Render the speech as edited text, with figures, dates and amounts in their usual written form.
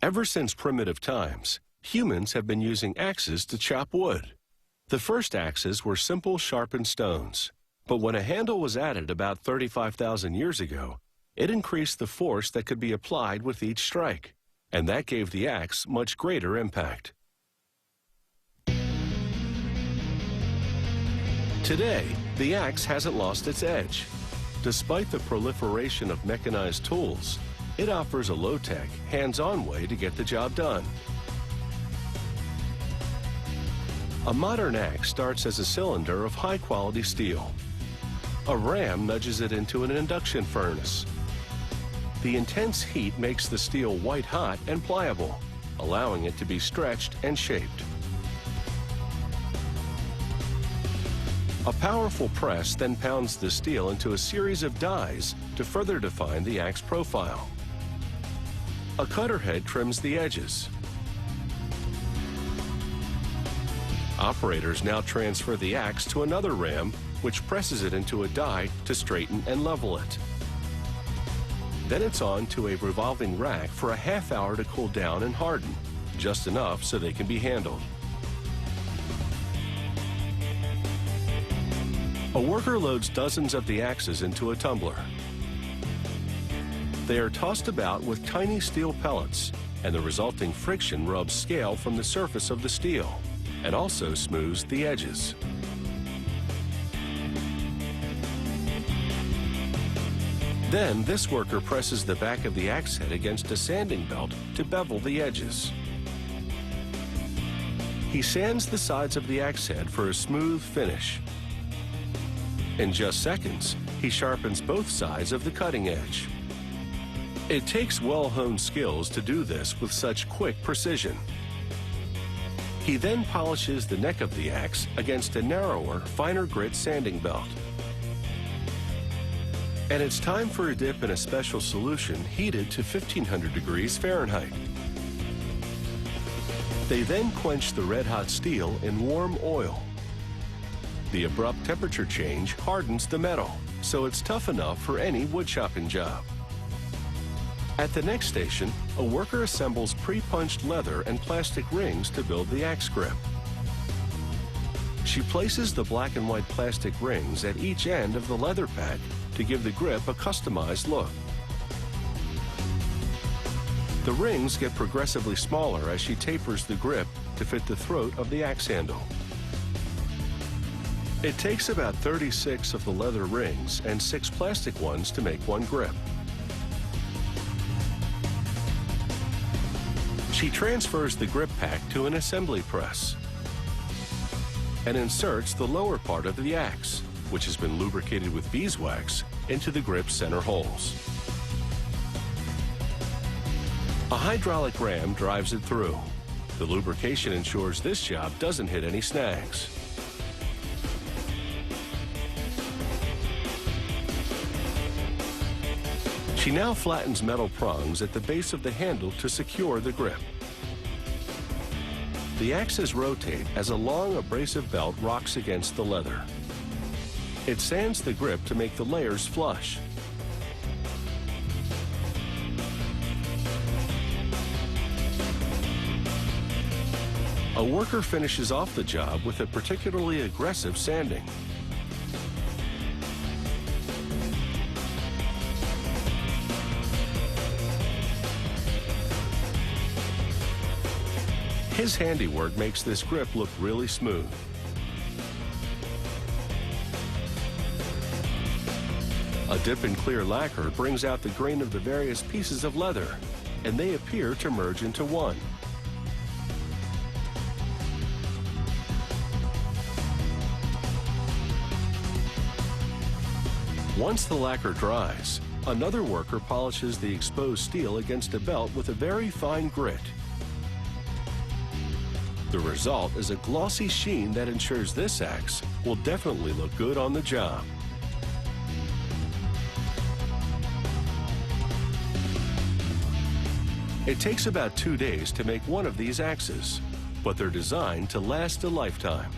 Ever since primitive times, humans have been using axes to chop wood. The first axes were simple sharpened stones, but when a handle was added about 35,000 years ago, it increased the force that could be applied with each strike, and that gave the axe much greater impact. Today, the axe hasn't lost its edge. Despite the proliferation of mechanized tools, it offers a low-tech, hands-on way to get the job done. A modern axe starts as a cylinder of high-quality steel. A ram nudges it into an induction furnace. The intense heat makes the steel white-hot and pliable, allowing it to be stretched and shaped. A powerful press then pounds the steel into a series of dies to further define the axe profile. A cutter head trims the edges. Operators now transfer the axe to another ram, which presses it into a die to straighten and level it. Then it's on to a revolving rack for a half hour to cool down and harden, just enough so they can be handled. A worker loads dozens of the axes into a tumbler. They are tossed about with tiny steel pellets, and the resulting friction rubs scale from the surface of the steel and also smooths the edges. Then this worker presses the back of the axe head against a sanding belt to bevel the edges. He sands the sides of the axe head for a smooth finish. In just seconds, he sharpens both sides of the cutting edge. It takes well-honed skills to do this with such quick precision. He then polishes the neck of the axe against a narrower, finer grit sanding belt. And it's time for a dip in a special solution heated to 1500 degrees Fahrenheit. They then quench the red-hot steel in warm oil. The abrupt temperature change hardens the metal, so it's tough enough for any woodchopping job. At the next station, a worker assembles pre-punched leather and plastic rings to build the axe grip. She places the black and white plastic rings at each end of the leather pack to give the grip a customized look. The rings get progressively smaller as she tapers the grip to fit the throat of the axe handle. It takes about 36 of the leather rings and 6 plastic ones to make one grip. She transfers the grip pack to an assembly press and inserts the lower part of the axe, which has been lubricated with beeswax, into the grip's center holes. A hydraulic ram drives it through. The lubrication ensures this job doesn't hit any snags. She now flattens metal prongs at the base of the handle to secure the grip. The axes rotate as a long abrasive belt rocks against the leather. It sands the grip to make the layers flush. A worker finishes off the job with a particularly aggressive sanding. His handiwork makes this grip look really smooth. A dip in clear lacquer brings out the grain of the various pieces of leather, and they appear to merge into one. Once the lacquer dries, another worker polishes the exposed steel against a belt with a very fine grit. The result is a glossy sheen that ensures this axe will definitely look good on the job. It takes about 2 days to make one of these axes, but they're designed to last a lifetime.